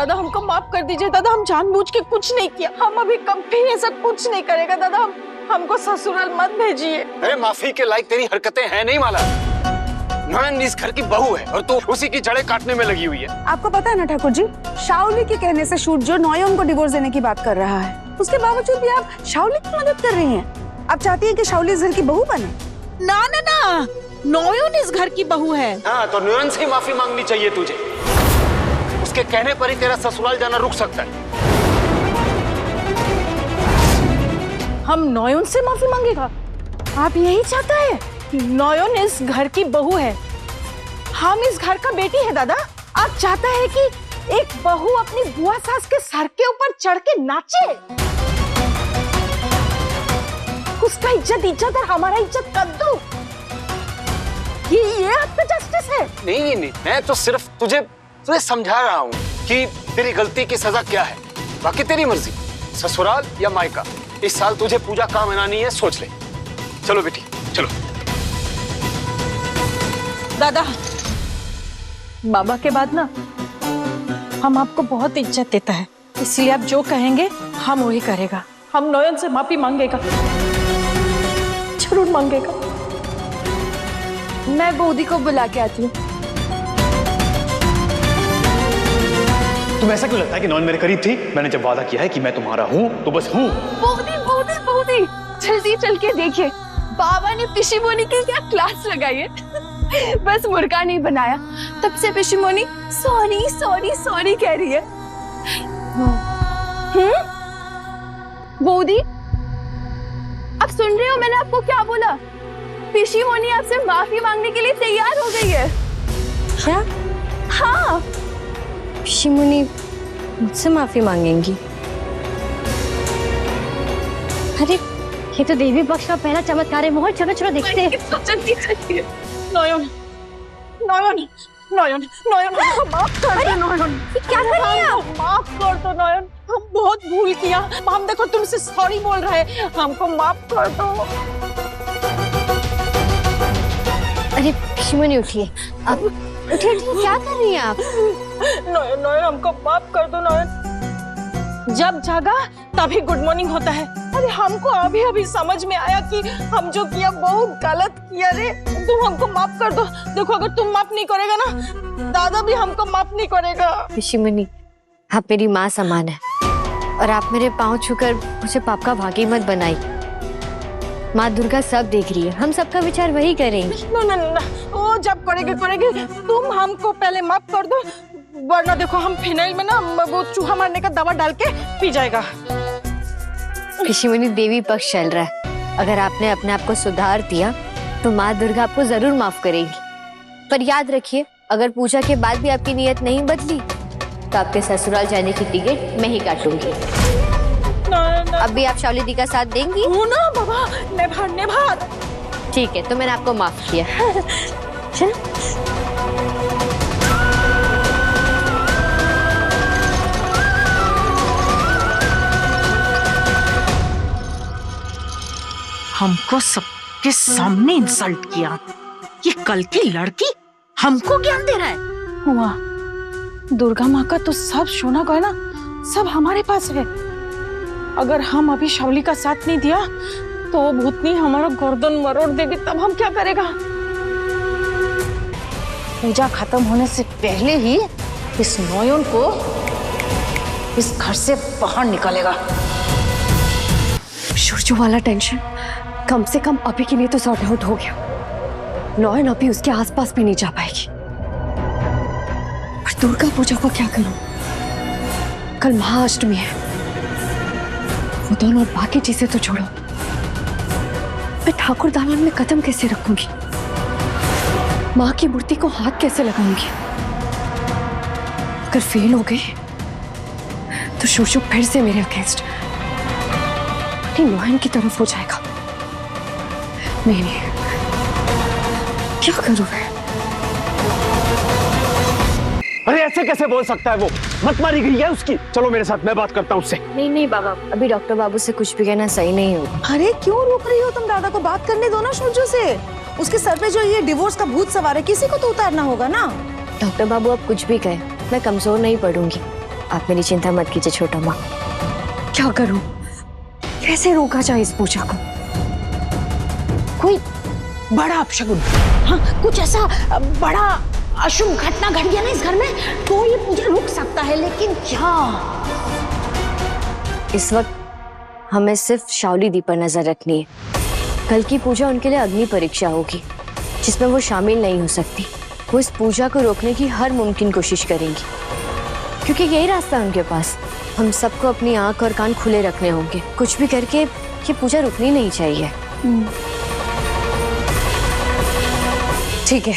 दादा हमको माफ कर दीजिए दादा, हम जानबूझ के कुछ नहीं किया, हम अभी कभी ऐसा कुछ नहीं करेगा दादा, हमको ससुराल मत भेजिए। अरे माफी के लायक तेरी हरकतें हैं नहीं माला। नयन इस घर की बहू है और तू उसी की जड़ें काटने में लगी हुई है। आपको पता है ना ठाकुर जी, शाओली के कहने से सूर्य नयन को डिवोर्स देने की बात कर रहा है, उसके बावजूद भी आप शाओली की मदद कर रही हैं। आप चाहती हैं कि शाओली इस घर की बहू बने? ना ना ना, नयन इस घर की बहू है। हाँ, तो नयन से माफी मांगनी चाहिए तुझे। उसके कहने पर ही तेरा ससुराल जाना रुक सकता है। हम नयन से माफी मांगेगा? आप यही चाहता है? नयन इस घर की बहू है, हम इस घर का बेटी है दादा। आप चाहता है कि एक बहू अपनी बुआ सास के सर के ऊपर चढ़ के नाचे? उसका इज्जत और हमारा इज्जत कद्दू, ये आपका जस्टिस है? नहीं, मैं तो सिर्फ तुझे समझा रहा हूँ कि तेरी गलती की सजा क्या है। बाकी तेरी मर्जी, ससुराल या मायका। इस साल तुझे पूजा कहाँ मनानी है सोच ले। चलो बेटी चलो। दादा, बाबा के बाद ना हम आपको बहुत इज्जत देता है, इसलिए आप जो कहेंगे हम वही करेगा। हम नयन से माफी मांगेगा, जरूर मांगेगा। मैं बूदी को बुला के आती हूँ। तुम्हें ऐसा क्यों लगता है कि नयन मेरे करीब थी? मैंने जब वादा किया है कि मैं तुम्हारा हूँ तो बस हूँ। बूदी जल्दी चल के देखिए, बाबा ने पिशीमोनी की क्या क्लास लगाई है। बस मुर्गा नहीं बनाया, तब से पिशीमोनी सॉरी सॉरी सॉरी कह रही है। बूदी, अब सुन रहे हो मैंने आपको क्या बोला? पिशीमोनी आपसे माफी मांगने के लिए तैयार हो गई है। क्या? हाँ, पिशीमोनी मुझसे माफी मांगेंगी? अरे ये तो देवी पक्ष का पहला चमत्कार है। मोहन चलो चलो देखते हैं। नयन नयन नयन नयन, माफ कर दो नयन। क्या कर रही हैं आप? माफ कर दो नयन, हम बहुत भूल किया। हम देखो तुमसे सॉरी बोल रहे हैं, हमको माफ कर दो। अरे पिशीमोनी उठिए, अब उठिए क्या कर रही हैं आप? नयन नयन, हमको माफ कर दो नयन। जब जागा तभी गुड मॉर्निंग होता है। अरे हमको अभी अभी समझ में आया कि हम जो किया बहुत गलत किया रे। तुम हमको माफ कर दो। देखो अगर तुम माफ नहीं करेगा ना, दादा भी हमको माफ नहीं करेगा। पिशीमोनी, आप मेरी माँ समान है और आप मेरे पाँव छूकर मुझे पाप का भागी मत बनाई। माँ दुर्गा सब देख रही है, हम सबका विचार वही करेंगे। ना, वो जब करेगी तुम हमको पहले माफ कर दो, वरना देखो हम फिनाइल में ना वो चूहा मारने का दवा डाल के पी जाएगा। पिशीमोनी, देवी पक्ष चल रहा है, अगर आपने अपने आप को सुधार दिया तो माँ दुर्गा आपको जरूर माफ करेगी। पर याद रखिए, अगर पूजा के बाद भी आपकी नीयत नहीं बदली तो आपके ससुराल जाने की टिकट मैं ही काटूंगी। अब भी आप शाओली दी का साथ देंगी? ना बाबा, नेभा। ठीक है, तो मैंने आपको माफ किया। चल। हमको सबके सामने इंसल्ट किया, ये कल की लड़की हमको ज्ञान दे रहा है। हुआ दुर्गा माँ का तो सब सोना गहना सब हमारे पास है। अगर हम अभी शाओली का साथ नहीं दिया तो वो भूतनी हमारा गर्दन मरोड़ देगी, तब हम क्या करेगा? पूजा खत्म होने से पहले ही इस नयन को इस घर से बाहर निकालेगा। शुरजू वाला टेंशन कम से कम अभी के लिए तो सॉर्ट आउट हो गया। नयन अभी उसके आसपास भी नहीं जा पाएगी। पर दुर्गा पूजा को क्या करूं? कल महाअष्टमी है। वो दोनों और बाकी चीजें तो छोड़ो, मैं ठाकुर दालान में कदम कैसे रखूंगी? माँ की मूर्ति को हाथ कैसे लगाऊंगी? अगर फेल हो गई तो शुशु फिर से मेरे अगेंस्ट नयन की तरफ हो जाएगा। नहीं, क्या करूं मैं? अरे ऐसे कैसे बोल सकता है वो? मत मारी गई है उसकी। चलो मेरे साथ, मैं बात करता हूँ उससे। नहीं बाबा, अभी डॉक्टर बाबू से कुछ भी कहना सही नहीं होगा। अरे क्यों रोक रही हो तुम दादा को? बात करने दो ना शुरजू से। उसके सर पे जो ये डिवोर्स का भूत सवार है, किसी को तो उतारना होगा ना। डॉक्टर बाबू अब कुछ भी कहे, मैं कमजोर नहीं पड़ूंगी। आप मेरी चिंता मत कीजिए छोटा माँ। क्या करूं? कैसे रोका जाए इस पूजा को? कोई बड़ा अपशगुन, हाँ कुछ ऐसा बड़ा अशुभ घटना घट गया ना इस घर में तो ये पूजा रुक सकता है, लेकिन क्या? इस वक्त हमें सिर्फ शाओली दी पर नजर रखनी है। कल की पूजा उनके लिए अग्नि परीक्षा होगी जिसमें वो शामिल नहीं हो सकती। वो इस पूजा को रोकने की हर मुमकिन कोशिश करेंगी क्योंकि यही रास्ता है उनके पास। हम सबको अपनी आंख और कान खुले रखने होंगे। कुछ भी करके ये पूजा रुकनी नहीं चाहिए। ठीक है,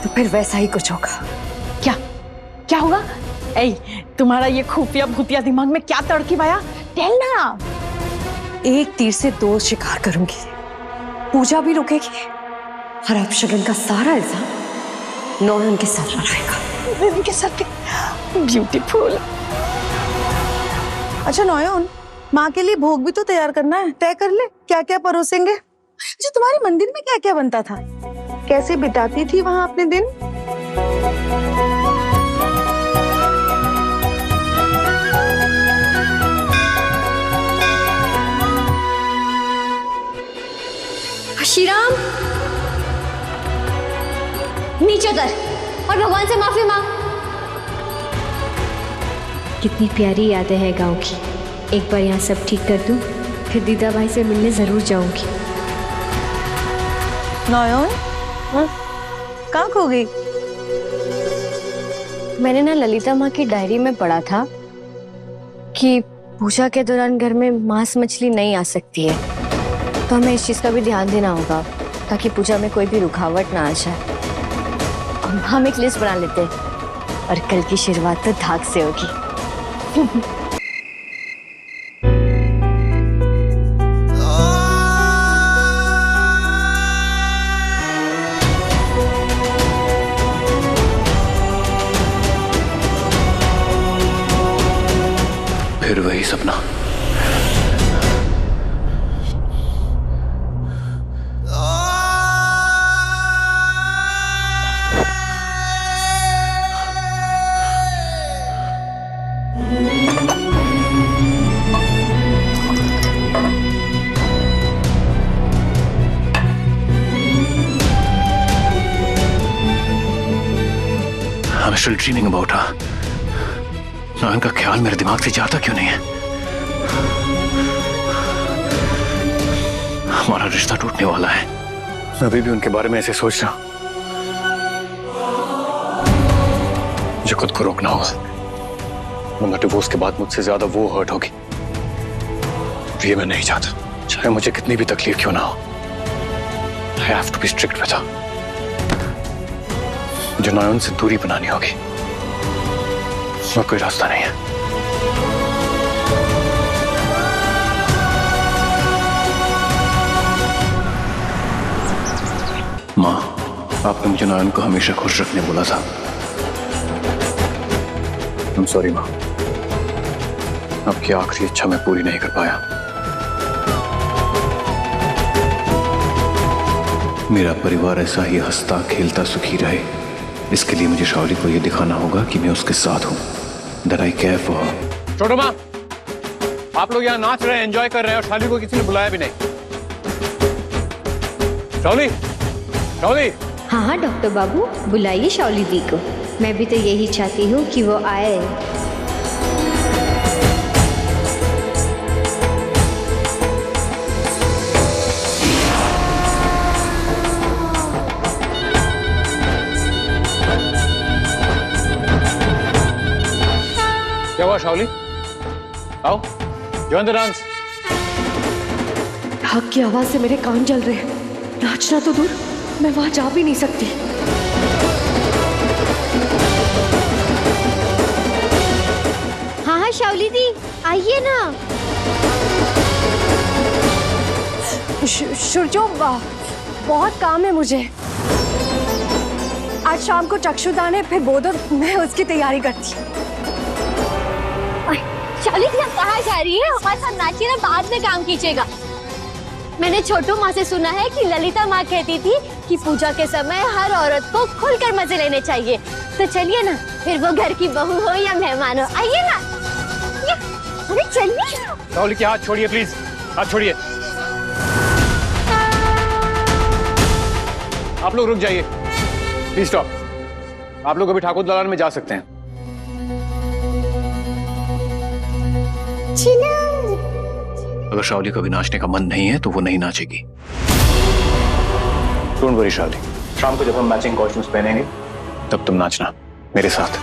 तो फिर वैसा ही कुछ होगा। क्या क्या होगा? ऐ तुम्हारा ये खुफिया भूतिया दिमाग में क्या तड़की आया? टेल ना। एक तीर से दो शिकार करूंगी। पूजा भी रुकेगी और अपशगन का सारा इल्जाम नौयन के सर पर रहेगा। उनके सर पे। ब्यूटीफुल। अच्छा नौयन, माँ के लिए भोग भी तो तैयार करना है। तय कर ले क्या क्या परोसेंगे। अच्छा, तुम्हारे मंदिर में क्या क्या बनता था? कैसे बिताती थी वहाँ अपने दिन? श्री राम, नीचे उतर और भगवान से माफी मांग। कितनी प्यारी यादें हैं गांव की। एक बार यहाँ सब ठीक कर दूं, फिर दीदा भाई से मिलने जरूर जाऊंगी। नौयन, कहाँ खो गई? मैंने ना ललिता माँ की डायरी में पढ़ा था कि पूजा के दौरान घर में मांस मछली नहीं आ सकती है, तो हमें इस चीज का भी ध्यान देना होगा ताकि पूजा में कोई भी रुकावट ना आ जाए। हम एक लिस्ट बना लेते हैं और कल की शुरुआत तो धाक से होगी। फिर वही सपना। I'm still dreaming about her. नौयन का ख्याल मेरे दिमाग से जाता क्यों नहीं है? हमारा रिश्ता टूटने वाला है। मैं अभी भी उनके बारे में ऐसे सोच रहा हूं। मुझे खुद को रोकना होगा, वरना डिवोर्स के बाद मुझसे ज्यादा वो हर्ट होगी। ये मैं नहीं चाहता, चाहे मुझे कितनी भी तकलीफ क्यों ना हो। I have to be strict with her. मुझे नौयन से दूरी बनानी होगी, और कोई रास्ता नहीं है। माँ, आपने मुझे नौयन को हमेशा खुश रखने बोला था। I'm sorry माँ, आपकी आखिरी इच्छा मैं पूरी नहीं कर पाया। मेरा परिवार ऐसा ही हंसता खेलता सुखी रहे, इसके लिए मुझे शाओली को यह दिखाना होगा कि मैं उसके साथ हूं। That I care for her. छोटो माँ, आप लोग यहाँ नाच रहे हैं, एंजॉय कर रहे हैं और शाओली को किसी ने बुलाया भी नहीं। शाओली, शाओली। हाँ हाँ डॉक्टर बाबू, बुलाइए शाओली दी को। मैं भी तो यही चाहती हूँ कि वो आए। क्या हुआ शाओली? आओ, join the dance. ढाक की आवाज से मेरे कान जल रहे हैं। नाचना तो दूर, मैं वहां जा भी नहीं सकती। हाँ हाँ शाओली दी, आइए ना। शुरजो, बहुत काम है मुझे। आज शाम को चक्षुदान है, फिर बोधन मैं उसकी तैयारी करती हूँ। शाओली दी, आप कहाँ जा रही है? हमारे साथ नाचिए ना, बाद में काम कीजिएगा। मैंने छोटू माँ से सुना है कि ललिता माँ कहती थी कि पूजा के समय हर औरत को खुलकर मजे लेने चाहिए। तो चलिए ना, फिर वो घर की बहू हो या मेहमान हो, आइए ना। अरे चलिए। शाओली के हाथ छोड़िए प्लीज, हाथ छोड़िए। आप लोग रुक जाइए, प्लीज स्टॉप। आप लोग अभी ठाकुर दलान में जा सकते हैं। अगर शाओली का भी नाचने का मन नहीं है तो वो नहीं नाचेगी। डोंट वरी शाओली, शाम को जब हम मैचिंग कॉस्ट्यूम्स पहनेंगे तब तुम नाचना मेरे साथ।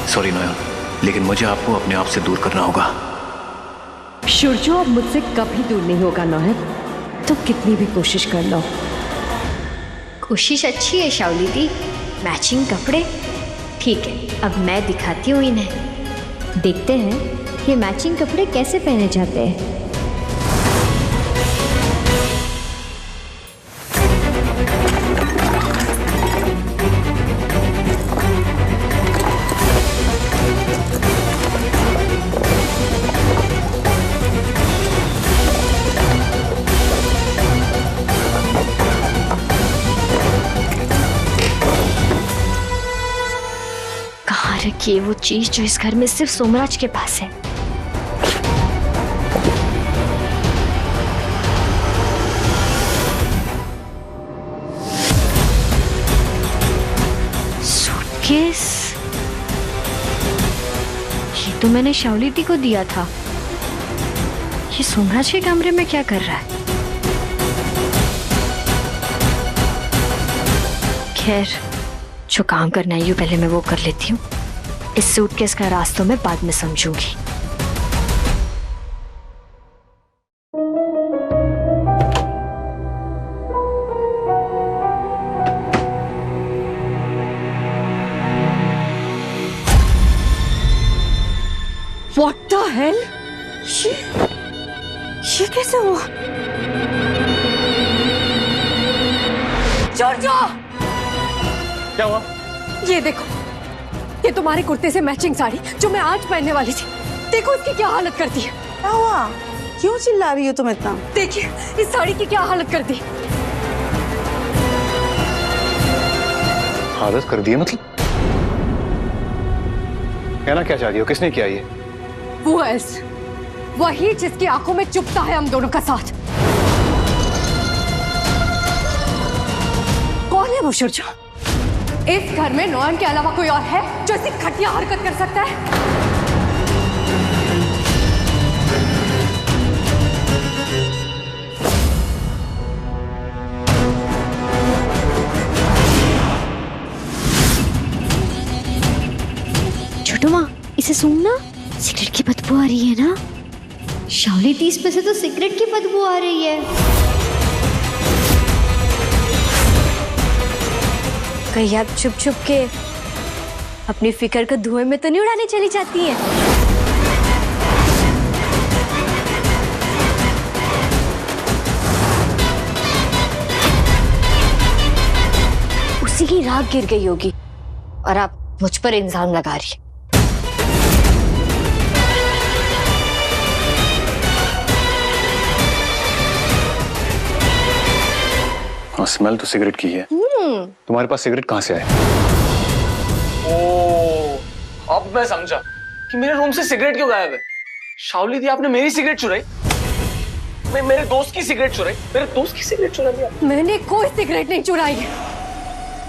सॉरी नयन, लेकिन मुझे आपको अपने आप से दूर करना होगा। सूरजो अब मुझसे कभी दूर नहीं होगा नौहर, तुम कितनी भी कोशिश कर लो। कोशिश अच्छी है शाओली दी, मैचिंग कपड़े ठीक है। अब मैं दिखाती हूँ इन्हें, देखते हैं ये मैचिंग कपड़े कैसे पहने जाते हैं। रखिए वो चीज जो इस घर में सिर्फ सोमराज के पास है। सूटकेस, ये तो मैंने शाओली दी को दिया था। ये सोमराज के कमरे में क्या कर रहा है? खैर, जो काम करना है पहले मैं वो कर लेती हूँ। इस सूटकेस का रास्तों में बाद में समझूंगी। What the hell? ये कैसे हुआ? जॉर्जो! क्या हुआ? ये देखो, ये तुम्हारे कुर्ते से मैचिंग साड़ी जो मैं आज पहनने वाली थी। देखो इसकी क्या हालत कर दी है। क्या हुआ? क्यों चिल्ला रही हो तुम इतना? देखिए इस साड़ी की क्या हालत कर दी। हालत कर दी है मतलब? कहना क्या चाह रही हो? किसने किया ये? वो एल्स, वही जिसकी आंखों में चुभता है हम दोनों का साथ। कौन है वो सूरजो? इस घर में नौयन के अलावा कोई और है जो ऐसी घटिया हरकत कर सकता है? छोटू माँ, इसे सूंघना, सिगरेट की बदबू आ रही है ना? शाओली दी पे से तो सिगरेट की बदबू आ रही है। कहीं आप छुप छुप के अपनी फिक्र को धुएं में तो नहीं उड़ाने चली जाती हैं? उसी की राख गिर गई होगी और आप मुझ पर इल्जाम लगा रही हैं। स्मेल तो सिगरेट की है। तुम्हारे पास सिगरेट कहाँ से आए? ओह, अब मैं समझा कि मेरे रूम से सिगरेट क्यों गायब है। शाओली दी, आपने मेरी सिगरेट चुराई। मेरे दोस्त की सिगरेट चुराई। मेरे दोस्त की सिगरेट चुरा दी आपने। मैंने कोई सिगरेट नहीं चुराई है।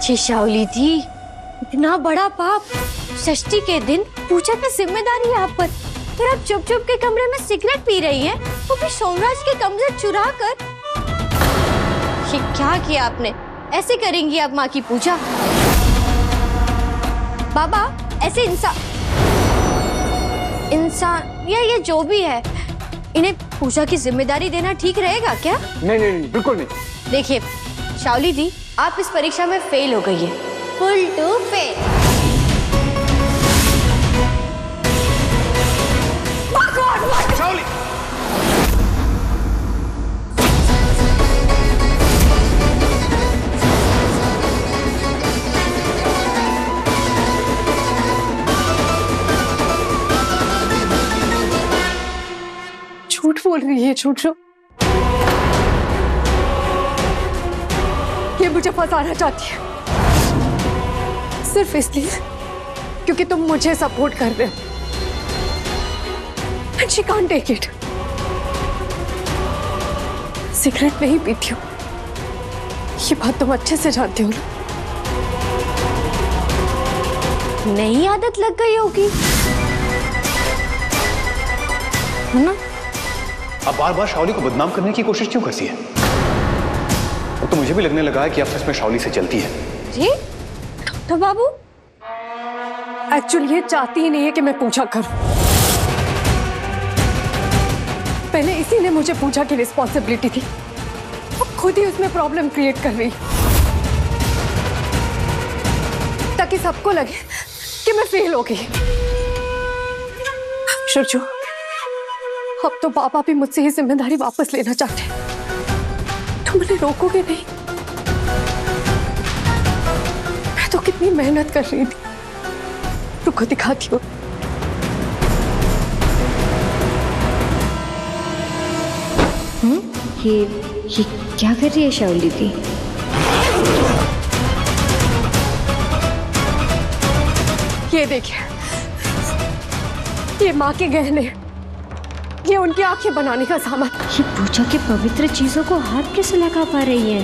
जी शाओली दी, इतना बड़ा पाप, षष्ठी के दिन पूजा की जिम्मेदारी है आप पर, फिर आप चुप चुप के कमरे में सिगरेट पी रही हैं, वो भी सोमराज के कमरे चुरा कर। ये क्या किया आपने? ऐसे करेंगी आप माँ की पूजा? बाबा, ऐसे इंसान या ये जो भी है, इन्हें पूजा की जिम्मेदारी देना ठीक रहेगा क्या? नहीं, बिल्कुल नहीं। देखिए शाओली दी, आप इस परीक्षा में फेल हो गई है, फुल टू फेल। शाओली, झूठ बोल रही है छोटू। ये मुझे फंसाना चाहती है सिर्फ इसलिए क्योंकि तुम मुझे सपोर्ट कर रहे हो। And she can't take it। Cigarette नहीं पीती हूँ, ये बात तुम अच्छे से जानते हो ना। नई आदत लग गई होगी है ना? आप बार बार शाओली को बदनाम करने की कोशिश क्यों करती है? अब तो मुझे भी लगने लगा है कि आप सच में शाओली से चलती है। जी डॉक्टर बाबू, एक्चुअली ये चाहती ही नहीं है कि मैं पूजा करूं। पहले इसी ने मुझे पूजा की रिस्पॉन्सिबिलिटी थी, अब खुद ही उसमें प्रॉब्लम क्रिएट कर रही ताकि सबको लगे कि मैं फेल हो गई। शुरजू, अब तो पापा भी मुझसे ये जिम्मेदारी वापस लेना चाहते हैं। तुम मुझे रोकोगे नहीं? मैं तो कितनी मेहनत कर रही थी। रुको दिखाती हूँ। ये क्या कर रही है शाओली दी? ये देखिए, ये माँ के गहने, ये उनकी आंखें बनाने का सामान। ये पूजा के पवित्र चीजों को हाथ कैसे लगा पा रही है?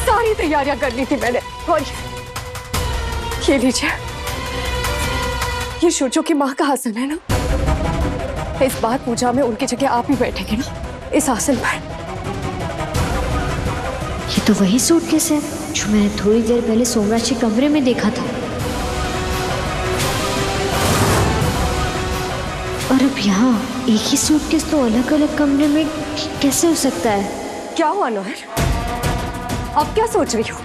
सारी तैयारियां कर ली थी मैंने। और ये लीजिए, ये शुरजू की माँ का आसन है ना। इस बार पूजा में उनकी जगह आप ही बैठेंगे ना इस आसन पर। ये तो वही सूटकेस है जो मैंने थोड़ी देर पहले सोमराज के कमरे में देखा था। और अब यहाँ एक ही सूटकेस तो अलग अलग कमरे में कैसे हो सकता है? क्या हुआ नोहर? अब क्या सोच रही हो?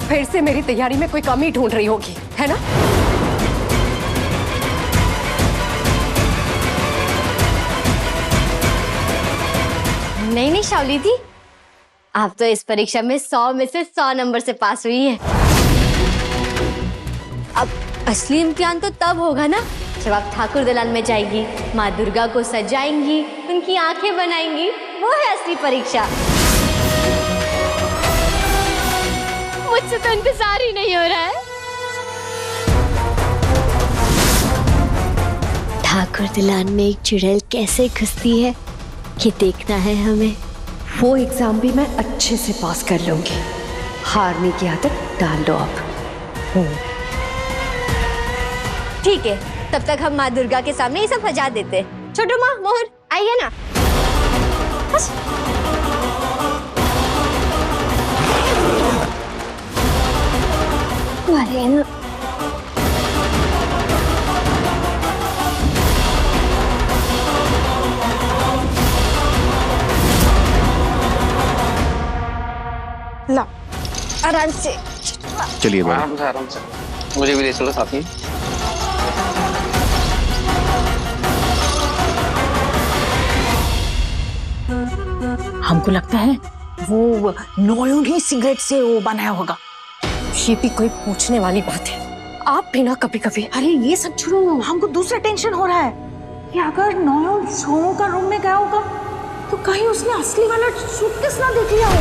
फिर से मेरी तैयारी में कोई कमी ढूंढ रही होगी, है ना? नहीं नहीं शाओली दी, आप तो इस परीक्षा में 100 में से 100 नंबर से पास हुई है। अब असली इम्तिहान तो तब होगा ना जब आप ठाकुर दलान में जाएंगी, माँ दुर्गा को सजाएंगी, उनकी आंखें बनाएंगी। वो है असली परीक्षा। मुझसे तो इंतजार ही नहीं हो रहा है। ठाकुर दलान में एक चुड़ैल कैसे घुसती है ये देखना है हमें। वो एग्जाम भी मैं अच्छे से पास कर लूंगी। हारने की आदत डाल दो अब। ठीक है, तब तक हम माँ दुर्गा के सामने ये सब सजा देते हैं। छोटू माँ, मोहर आइए ना। बस। अरे ना, ला आराम से। चलिए बाबा। आराम से मुझे भी ले चलो साथ में। हमको लगता है वो नोयों ही सिगरेट से वो बनाया होगा। ये भी कोई पूछने वाली बात है? आप भी ना कभी कभी। अरे ये सब छोड़ो, हमको दूसरा टेंशन हो रहा है कि अगर नोयों सोनू का रूम में गया होगा तो कहीं उसने असली वाला सूटकेस ना देख लिया हो।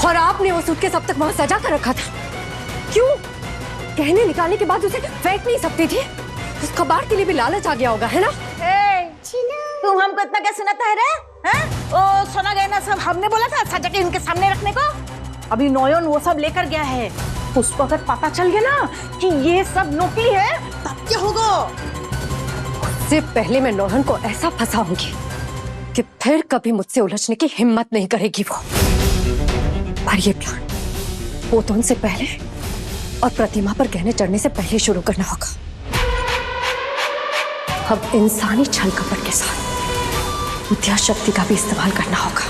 और आपने वो सूटकेस अब तक वहां सजा कर रखा था, क्यों? गहने निकालने के बाद उसे फेंक नहीं सकती थी? उस कबाड़ के लिए भी लालच आ गया होगा, है ना? तुम हमको इतना क्या सुनाता है रे? हैं? ओ सोना गहना सब हमने बोला था सजा के इनके सामने रखने को। अभी नोयन वो सब लेकर गया है। उसको अगर पता चल गया ना कि ये सब नकली है तब क्या होगा? उससे पहले मैं नौहन को ऐसा फंसाऊंगी कि फिर कभी मुझसे उलझने की हिम्मत नहीं करेगी वो। पर ये प्लान वो तो उनसे पहले और प्रतिमा पर गहने चढ़ने से पहले शुरू करना होगा। अब इंसानी छल कपट के साथ विद्या शक्ति का भी इस्तेमाल करना होगा।